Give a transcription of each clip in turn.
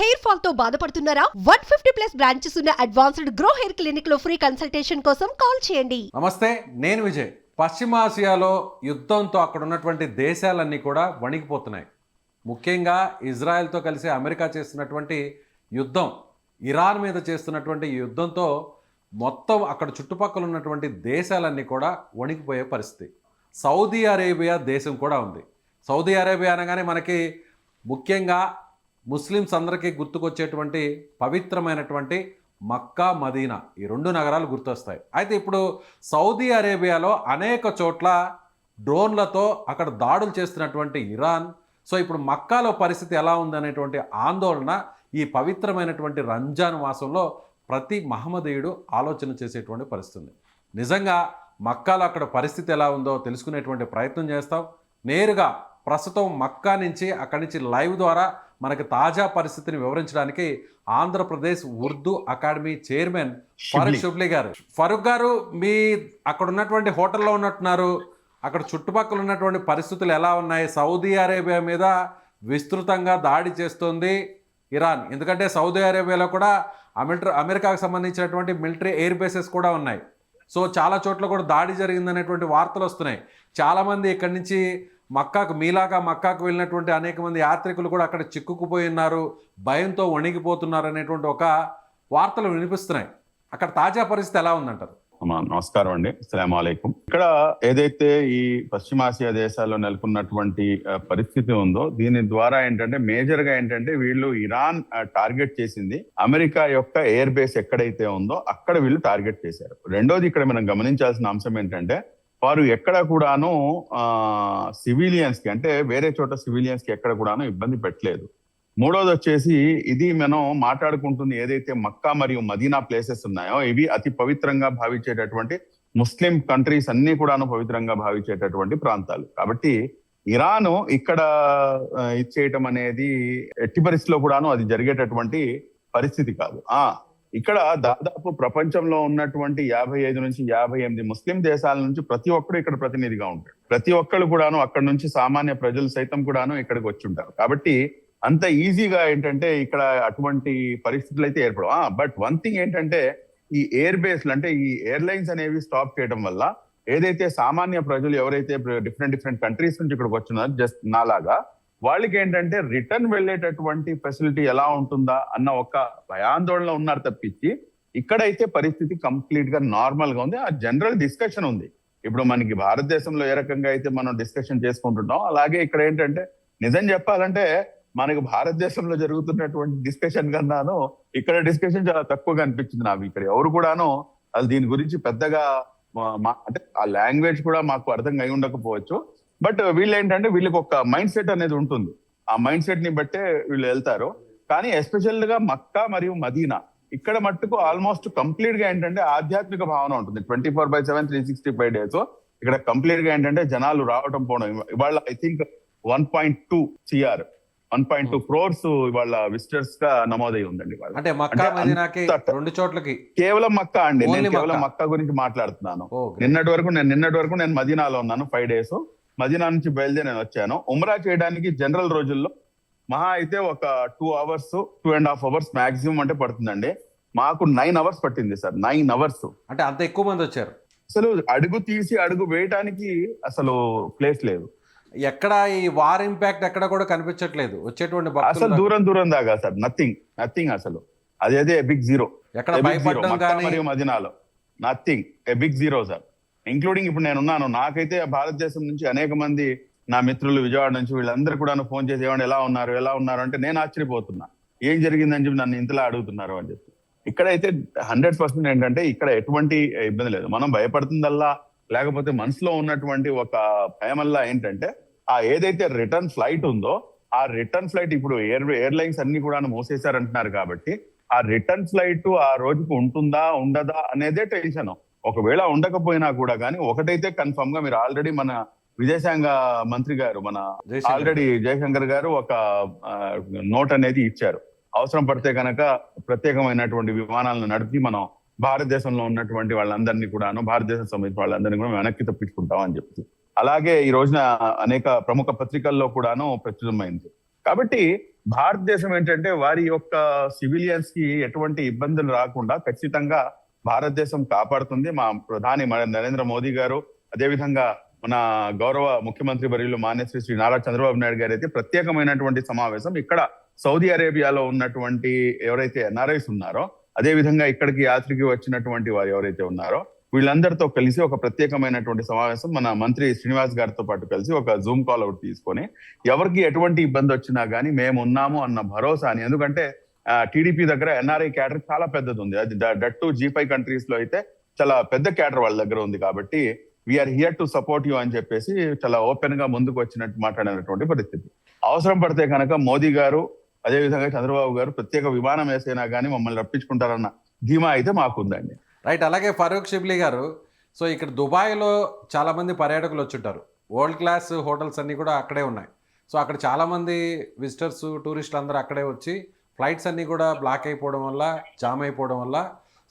Hair fall తో బాధపడుతున్నారా? 150+ branches ఉన్న అడ్వాన్స్డ్ గ్రో హెయిర్ క్లినిక్ లో ఫ్రీ కన్సల్టేషన్ కోసం కాల్ చేయండి. నమస్తే, నేను విజయ్. పశ్చిమాసియాలో యుద్ధంతో అక్కడ ఉన్నటువంటి దేశాలన్నీ కూడా వణికిపోతున్నాయి. ముఖ్యంగా ఇజ్రాయెల్తో కలిసి అమెరికా చేస్తున్నటువంటి యుద్ధం, ఇరాన్ మీద చేస్తున్నటువంటి యుద్ధంతో మొత్తం అక్కడ చుట్టుపక్కల ఉన్నటువంటి దేశాలన్నీ కూడా వణికిపోయే పరిస్థితి. సౌదీ అరేబియా దేశం కూడా ఉంది. సౌదీ అరేబియా అనగానే మనకి ముఖ్యంగా ముస్లిమ్స్ అందరికీ గుర్తుకొచ్చేటువంటి పవిత్రమైనటువంటి మక్కా, మదీనా, ఈ రెండు నగరాలు గుర్తొస్తాయి. అయితే ఇప్పుడు సౌదీ అరేబియాలో అనేక చోట్ల డ్రోన్లతో అక్కడ దాడులు చేస్తున్నటువంటి ఇరాన్, సో ఇప్పుడు మక్కాలో పరిస్థితి ఎలా ఉందనేటువంటి ఆందోళన ఈ పవిత్రమైనటువంటి రంజాన్ మాసంలో ప్రతి మహమ్మదీయుడు ఆలోచన చేసేటువంటి పరిస్థితి. నిజంగా మక్కాలో అక్కడ పరిస్థితి ఎలా ఉందో తెలుసుకునేటువంటి ప్రయత్నం చేస్తాం. నేరుగా ప్రస్తుతం మక్కా నుంచి అక్కడి నుంచి లైవ్ ద్వారా మనకి తాజా పరిస్థితిని వివరించడానికి ఆంధ్రప్రదేశ్ ఉర్దూ అకాడమీ చైర్మన్ ఫరూక్ షుబ్లీ గారు. ఫరూక్ గారు, మీ అక్కడ ఉన్నటువంటి హోటల్లో ఉన్నట్టున్నారు. అక్కడ చుట్టుపక్కల ఉన్నటువంటి పరిస్థితులు ఎలా ఉన్నాయి? సౌదీ అరేబియా మీద విస్తృతంగా దాడి చేస్తుంది ఇరాన్. ఎందుకంటే సౌదీ అరేబియాలో కూడా అమెరికాకు సంబంధించినటువంటి మిలిటరీ ఎయిర్ బేసెస్ కూడా ఉన్నాయి. సో చాలా చోట్ల కూడా దాడి జరిగిందనేటువంటి వార్తలు వస్తున్నాయి. చాలామంది ఇక్కడి నుంచి మక్కాకు వెళ్ళినటువంటి అనేక మంది యాత్రికులు కూడా అక్కడ చిక్కుకుపోయి ఉన్నారు, భయంతో వణిగిపోతున్నారు అనేటువంటి ఒక వార్తలు వినిపిస్తున్నాయి. అక్కడ తాజా పరిస్థితి ఎలా ఉందంటారు? నమస్కారం అండి, అస్సలాము అలైకుం. ఇక్కడ ఏదైతే ఈ పశ్చిమాసియా దేశాల్లో నెలకొన్నటువంటి పరిస్థితి ఉందో, దీని ద్వారా ఏంటంటే మేజర్ గా ఏంటంటే వీళ్ళు ఇరాన్ టార్గెట్ చేసింది అమెరికా యొక్క ఎయిర్ బేస్ ఎక్కడైతే ఉందో అక్కడ వీళ్ళు టార్గెట్ చేశారు. రెండోది ఇక్కడ మనం గమనించాల్సిన అంశం ఏంటంటే వారు ఎక్కడ కూడాను సివిలియన్స్ కి, అంటే వేరే చోట సివిలియన్స్ కి ఎక్కడ కూడాను ఇబ్బంది పెట్టలేదు. మూడోది వచ్చేసి ఇది మనం మాట్లాడుకుంటుంది ఏదైతే మక్కా మరియు మదీనా ప్లేసెస్ ఉన్నాయో ఇవి అతి పవిత్రంగా భావించేటటువంటి ముస్లిం కంట్రీస్ అన్ని కూడాను పవిత్రంగా భావించేటటువంటి ప్రాంతాలు. కాబట్టి ఇరాన్ ఇక్కడ ఇచ్చేయటం అనేది ఎట్టి పరిస్థితిలో కూడాను అది జరిగేటటువంటి పరిస్థితి కాదు. ఇక్కడ దాదాపు ప్రపంచంలో ఉన్నటువంటి 55 నుంచి 58 ముస్లిం దేశాల నుంచి ప్రతి ఒక్కరు ఇక్కడ ప్రతినిధిగా ఉంటారు. ప్రతి ఒక్కరు కూడాను అక్కడ నుంచి సామాన్య ప్రజలు సైతం కూడాను ఇక్కడికి వచ్చి ఉంటారు. కాబట్టి అంత ఈజీగా ఏంటంటే ఇక్కడ అటువంటి పరిస్థితులు అయితే ఏర్పడవు. బట్ వన్ థింగ్ ఏంటంటే ఈ ఎయిర్ బేస్లు, అంటే ఈ ఎయిర్లైన్స్ అనేవి స్టాప్ చేయడం వల్ల ఏదైతే సామాన్య ప్రజలు ఎవరైతే డిఫరెంట్ కంట్రీస్ నుంచి ఇక్కడికి వచ్చినారో జస్ట్ నాలాగా వాళ్ళకి ఏంటంటే రిటర్న్ వెళ్ళేటటువంటి ఫెసిలిటీ ఎలా ఉంటుందా అన్న ఒక భయాందోళన ఉన్నారు తప్పించి ఇక్కడైతే పరిస్థితి కంప్లీట్ గా నార్మల్ గా ఉంది. ఆ జనరల్ డిస్కషన్ ఉంది. ఇప్పుడు మనకి భారతదేశంలో ఏ రకంగా అయితే మనం డిస్కషన్ చేసుకుంటున్నాం అలాగే ఇక్కడ ఏంటంటే నిజం చెప్పాలంటే మనకు భారతదేశంలో జరుగుతున్నటువంటి డిస్కషన్ కన్నాను ఇక్కడ డిస్కషన్ చాలా తక్కువగా అనిపించింది నాకు. ఇక్కడ ఎవరు కూడాను అది దీని గురించి పెద్దగా అంటే ఆ లాంగ్వేజ్ కూడా మాకు అర్థం అయి ఉండకపోవచ్చు. బట్ వీళ్ళు ఏంటంటే వీళ్ళకి ఒక మైండ్ సెట్ అనేది ఉంటుంది. ఆ మైండ్ సెట్ ని బట్టే వీళ్ళు వెళ్తారు. కానీ ఎస్పెషల్ గా మక్కా మరియు మదీనా ఇక్కడ మట్టుకు ఆల్మోస్ట్ కంప్లీట్ గా ఏంటంటే ఆధ్యాత్మిక భావన ఉంటుంది. 24/7 365 డేస్ ఇక్కడ కంప్లీట్ గా ఏంటంటే జనాలు రావటం పోవడం. ఇవాళ ఐ థింక్ 1.2 crores ఇవాళ విజిటర్స్ గా నమోదై ఉందండి. అంటే మక్కా మదీనాకి రెండు చోట్లకి కేవలం మక్కా అండి, నేను కేవలం మక్కా గురించి మాట్లాడుతున్నాను. నిన్నటి వరకు నేను మదీనాలో ఉన్నాను 5 days. మదీనా నుంచి బయలుదేరి నేను వచ్చాను. ఉమ్రా చేయడానికి జనరల్ రోజుల్లో మహా అయితే ఒక 2 hours 2.5 hours మాక్సిమం అంటే పడుతుందండి. మాకు 9 hours పట్టింది సార్. 9 hours. అంటే అంత ఎక్కువ మంది వచ్చారు. అసలు అడుగు వేయటానికి అసలు ప్లేస్ లేదు. ఎక్కడ ఈ వార్ ఇంపాక్ట్ ఎక్కడ కూడా కనిపించట్లేదు వచ్చేటువంటి అసలు దూరం దాకా సార్. నథింగ్ అసలు. అదే బిగ్ జీరో. ఎక్కడ భయపడడం కానీ మరియు మదీనాలో nothing, a big zero sir. Including ఇప్పుడు నేను ఉన్నాను, నాకైతే భారతదేశం నుంచి అనేక మంది నా మిత్రులు విజయవాడ నుంచి వీళ్ళందరూ కూడా ఫోన్ చేసి ఏమంటే ఎలా ఉన్నారు అంటే నేను ఆశ్చర్యపోతున్నా, ఏం జరిగిందని చెప్పి నన్ను ఇంతలా అడుగుతున్నారు అని చెప్పి. ఇక్కడైతే 100% ఏంటంటే ఇక్కడ ఎటువంటి ఇబ్బంది లేదు. మనం భయపడుతుందల్లా లేకపోతే మనసులో ఉన్నటువంటి ఒక భయమల్లా ఏంటంటే ఆ ఏదైతే రిటర్న్ ఫ్లైట్ ఉందో ఆ రిటర్న్ ఫ్లైట్ ఇప్పుడు ఎయిర్లైన్స్ అన్ని కూడా మూసేశారంటున్నారు. కాబట్టి ఆ రిటర్న్ ఫ్లైట్ ఆ రోజుకు ఉంటుందా ఉండదా అనేదే టెన్షన్. ఒకవేళ ఉండకపోయినా కూడా కానీ ఒకటైతే కన్ఫర్మ్ గా మీరు ఆల్రెడీ మన విదేశాంగ మంత్రి గారు ఆల్రెడీ జయశంకర్ గారు ఒక నోట్ అనేది ఇచ్చారు. అవసరం పడితే కనుక ప్రత్యేకమైనటువంటి విమానాలను నడిపి మనం భారతదేశంలో ఉన్నటువంటి వాళ్ళందరినీ కూడాను, భారతదేశం సంబంధించిన వాళ్ళందరినీ కూడా వెనక్కి తప్పించుకుంటాం అని చెప్తూ, అలాగే ఈ రోజున అనేక ప్రముఖ పత్రికల్లో కూడాను ప్రచురమైంది. కాబట్టి భారతదేశం ఏంటంటే వారి యొక్క సివిలియన్స్ కి ఎటువంటి ఇబ్బందులు రాకుండా ఖచ్చితంగా భారతదేశం కాపాడుతుంది. మా ప్రధాని నరేంద్ర మోదీ గారు, అదేవిధంగా మన గౌరవ ముఖ్యమంత్రి వర్యులు మాన్యశ్రీ శ్రీ నారా చంద్రబాబు నాయుడు గారు అయితే ప్రత్యేకమైనటువంటి సమావేశం ఇక్కడ సౌదీ అరేబియాలో ఉన్నటువంటి ఎవరైతే ఎన్ఆర్ఐస్ ఉన్నారో, అదే విధంగా ఇక్కడికి యాత్రికి వచ్చినటువంటి వారు ఎవరైతే ఉన్నారో వీళ్ళందరితో కలిసి ఒక ప్రత్యేకమైనటువంటి సమావేశం మన మంత్రి శ్రీనివాస్ గారితో పాటు కలిసి ఒక జూమ్ కాల్ అవుట్ తీసుకొని ఎవరికి ఎటువంటి ఇబ్బంది వచ్చినా గానీ మేము ఉన్నాము అన్న భరోసాని, ఎందుకంటే టీడీపీ దగ్గర ఎన్ఆర్ఐ క్యాడర్ చాలా పెద్దది ఉంది. అది డట్టు G5 కంట్రీస్ లో అయితే చాలా పెద్ద క్యాడర్ వాళ్ళ దగ్గర ఉంది. కాబట్టి we are here to support you అని చెప్పేసి చాలా ఓపెన్ గా ముందుకు వచ్చినట్టు మాట్లాడినటువంటి పరిస్థితి. అవసరం పడితే కనుక మోదీ గారు అదేవిధంగా చంద్రబాబు గారు ప్రత్యేక విమానం వేసైనా కానీ మమ్మల్ని రప్పించుకుంటారన్న ధీమా అయితే మాకుందండి. రైట్. అలాగే ఫరూక్ షిబ్లీ గారు, సో ఇక్కడ దుబాయ్లో చాలామంది పర్యాటకులు వచ్చుంటారు. వరల్డ్ క్లాస్ హోటల్స్ అన్నీ కూడా అక్కడే ఉన్నాయి. సో అక్కడ చాలామంది విజిటర్స్, టూరిస్టులు అందరూ అక్కడే వచ్చి ఫ్లైట్స్ అన్నీ కూడా బ్లాక్ అయిపోవడం వల్ల, జామ్ అయిపోవడం వల్ల,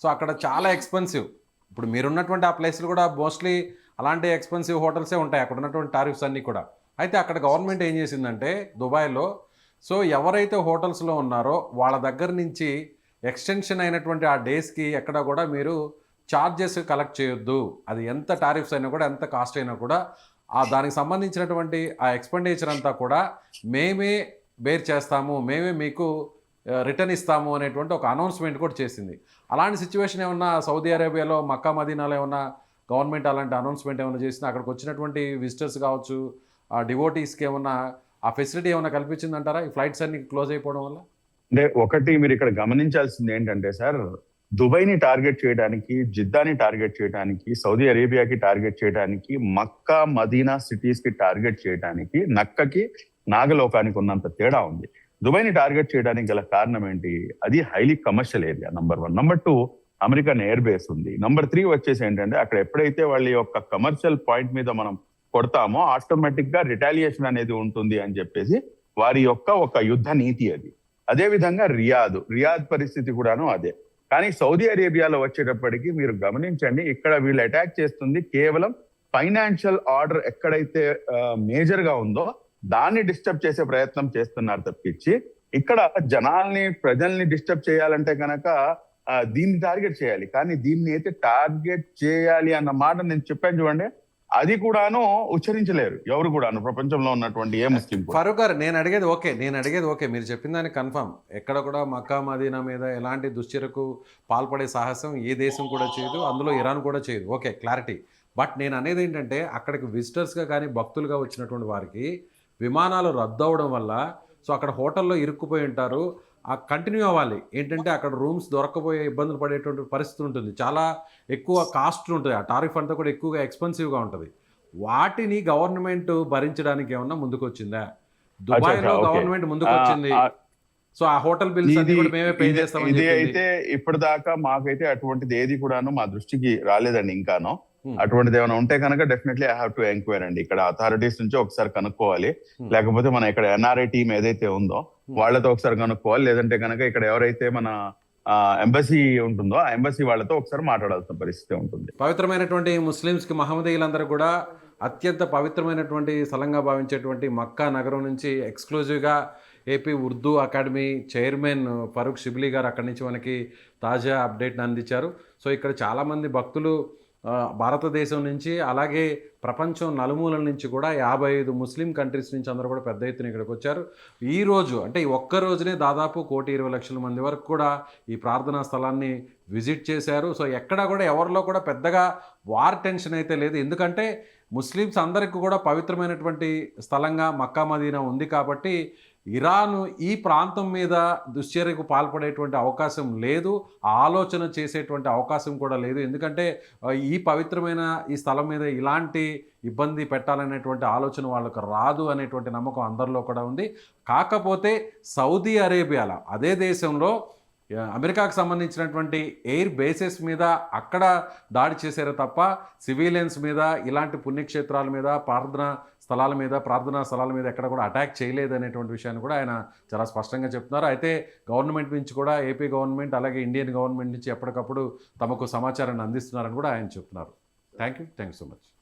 సో అక్కడ చాలా ఎక్స్పెన్సివ్. ఇప్పుడు మీరున్నటువంటి ఆ ప్లేస్లు కూడా మోస్ట్లీ అలాంటి ఎక్స్పెన్సివ్ హోటల్సే ఉంటాయి, అక్కడ ఉన్నటువంటి టారిఫ్స్ అన్నీ కూడా. అయితే అక్కడ గవర్నమెంట్ ఏం చేసిందంటే దుబాయ్లో, సో ఎవరైతే హోటల్స్లో ఉన్నారో వాళ్ళ దగ్గర నుంచి ఎక్స్టెన్షన్ అయినటువంటి ఆ డేస్కి ఎక్కడ కూడా మీరు ఛార్జెస్ కలెక్ట్ చేయొద్దు. అది ఎంత టారిఫ్స్ అయినా కూడా, ఎంత కాస్ట్ అయినా కూడా దానికి సంబంధించినటువంటి ఆ ఎక్స్పెండిచర్ అంతా కూడా మేమే బేర్ చేస్తాము, మేమే మీకు రిటర్న్ ఇస్తాము అనేటువంటి ఒక అనౌన్స్మెంట్ కూడా చేసింది. అలాంటి సిచ్యువేషన్ ఏమన్నా సౌదీ అరేబియాలో మక్కా మదీనాలో ఏమన్నా గవర్నమెంట్ అలాంటి అనౌన్స్మెంట్ ఏమైనా చేసినా అక్కడికి వచ్చినటువంటి విజిటర్స్ కావచ్చు, ఆ డివోటీస్కి ఏమన్నా ఆ ఫెసిలిటీ ఏమైనా కల్పించిందంటారా ఈ ఫ్లైట్స్ అన్ని క్లోజ్ అయిపోవడం వల్ల? అంటే ఒకటి మీరు ఇక్కడ గమనించాల్సింది ఏంటంటే సార్, దుబాయ్ని టార్గెట్ చేయడానికి, జిద్దాని టార్గెట్ చేయడానికి, సౌదీ అరేబియాకి టార్గెట్ చేయడానికి, మక్కా మదీనా సిటీస్ కి టార్గెట్ చేయడానికి నక్కకి నాగలోకానికి ఉన్నంత తేడా ఉంది. దుబాయ్ని టార్గెట్ చేయడానికి గల కారణం ఏంటి? అది highly commercial area, number 1. Number 2, American air base ఉంది. నంబర్ 3 వచ్చేసి ఏంటంటే అక్కడ ఎప్పుడైతే వాళ్ళ యొక్క కమర్షియల్ పాయింట్ మీద మనం కొడతామో ఆటోమేటిక్ గా రిటాలియేషన్ అనేది ఉంటుంది అని చెప్పేసి వారి యొక్క ఒక యుద్ధ నీతి అది. అదే విధంగా రియాద్ పరిస్థితి కూడాను అదే. కానీ సౌదీ అరేబియాలో వచ్చేటప్పటికి మీరు గమనించండి, ఇక్కడ వీళ్ళు అటాక్ చేస్తుంది కేవలం ఫైనాన్షియల్ ఆర్డర్ ఎక్కడైతే మేజర్ గా ఉందో దాన్ని డిస్టర్బ్ చేసే ప్రయత్నం చేస్తున్నారు తప్పించి, ఇక్కడ ప్రజల్ని డిస్టర్బ్ చేయాలంటే కనుక దీన్ని టార్గెట్ చేయాలి. కానీ దీన్ని అయితే టార్గెట్ చేయాలి అన్న మాట నేను చెప్పాను చూడండి, అది కూడాను ఉచ్చరించలేరు ఎవరు కూడాను, ప్రపంచంలో ఉన్నటువంటి ఏ ముస్లిం. ఫరూక్ గారు, నేను అడిగేది ఓకే, మీరు చెప్పిన దానికి కన్ఫర్మ్. ఎక్కడ కూడా మక్కా మదీనా మీద ఎలాంటి దుశ్చర్యకు పాల్పడే సాహసం ఏ దేశం కూడా చేయదు, అందులో ఇరాన్ కూడా చేయదు. Okay, clarity. బట్ నేను అనేది ఏంటంటే అక్కడికి విజిటర్స్గా కానీ భక్తులుగా వచ్చినటువంటి వారికి విమానాలు రద్దు అవడం వల్ల, సో అక్కడ హోటల్లో ఇరుక్కుపోయి ఉంటారు, కంటిన్యూ అవ్వాలి. ఏంటంటే అక్కడ రూమ్స్ దొరకపోయే ఇబ్బందులు పడేటువంటి పరిస్థితి ఉంటుంది, చాలా ఎక్కువ కాస్ట్లు ఉంటుంది, ఆ టారిఫ్ అంతా కూడా ఎక్కువగా ఎక్స్పెన్సివ్గా ఉంటుంది. వాటిని గవర్నమెంట్ భరించడానికి ఏమన్నా ముందుకు వచ్చిందా? దుబాయ్లో గవర్నమెంట్ ముందుకు వచ్చింది, సో ఆ హోటల్ బిల్స్ అన్ని కూడా మేమే పే చేస్తామని ఇది అయితే ఇప్పటిదాకా మాకైతే అటువంటిది ఏది కూడాను మా దృష్టికి రాలేదండి ఇంకాను. అటువంటిది ఏమైనా ఉంటే కనుక definitely I have to enquire అండి. ఇక్కడ అథారిటీస్ నుంచి ఒకసారి కనుక్కోవాలి, లేకపోతే మన ఇక్కడ ఎన్ఆర్ఐ టీం ఏదైతే ఉందో వాళ్ళతో ఒకసారి కనుక్కోవాలి, లేదంటే కనుక ఇక్కడ ఎవరైతే మన ఎంబసీ ఉంటుందో ఆ ఎంబసీ వాళ్ళతో ఒకసారి మాట్లాడాల్సిన పరిస్థితి ఉంటుంది. పవిత్రమైనటువంటి ముస్లిమ్స్ కి, మహమ్మదీయులందరూ కూడా అత్యంత పవిత్రమైనటువంటి స్థలంగా భావించేటువంటి మక్కా నగరం నుంచి ఎక్స్క్లూజివ్గా AP Urdu academy chairman Farooq Shibli గారు అక్కడి నుంచి మనకి తాజా అప్డేట్ని అందించారు. సో ఇక్కడ చాలామంది భక్తులు భారతదేశం నుంచి, అలాగే ప్రపంచం నలుమూలల నుంచి కూడా 55 ముస్లిం కంట్రీస్ నుంచి అందరూ కూడా పెద్ద ఎత్తున ఇక్కడికి వచ్చారు. ఈ రోజు అంటే ఈ ఒక్క రోజునే దాదాపు 1,20,00,000 మంది వరకు కూడా ఈ ప్రార్థనా స్థలాన్ని విజిట్ చేశారు. సో ఎక్కడా కూడా ఎవరిలో కూడా పెద్దగా వార్ టెన్షన్ అయితే లేదు, ఎందుకంటే ముస్లిమ్స్ అందరికీ కూడా పవిత్రమైనటువంటి స్థలంగా మక్కా మదీనా ఉంది కాబట్టి ఇరాన్ ఈ ప్రాంతం మీద దుశ్చర్యకు పాల్పడేటువంటి అవకాశం లేదు, ఆలోచన చేసేటువంటి అవకాశం కూడా లేదు. ఎందుకంటే ఈ పవిత్రమైన ఈ స్థలం మీద ఇలాంటి ఇబ్బంది పెట్టాలనేటువంటి ఆలోచన వాళ్ళకు రాదు అనేటువంటి నమ్మకం అందరిలో కూడా ఉంది. కాకపోతే సౌదీ అరేబియాలో, అదే దేశంలో అమెరికాకు సంబంధించినటువంటి ఎయిర్ బేసెస్ మీద అక్కడ దాడి చేశారు తప్ప సివిలియన్స్ మీద, ఇలాంటి పుణ్యక్షేత్రాల మీద, ప్రార్థనా స్థలాల మీద ఎక్కడ కూడా అటాక్ చేయలేదు అనేటువంటి విషయాన్ని కూడా ఆయన చాలా స్పష్టంగా చెప్తున్నారు. అయితే గవర్నమెంట్ నుంచి కూడా, ఏపీ గవర్నమెంట్ అలాగే ఇండియన్ గవర్నమెంట్ నుంచి ఎప్పటికప్పుడు తమకు సమాచారాన్ని అందిస్తున్నారని కూడా ఆయన చెప్తున్నారు. Thank you so much.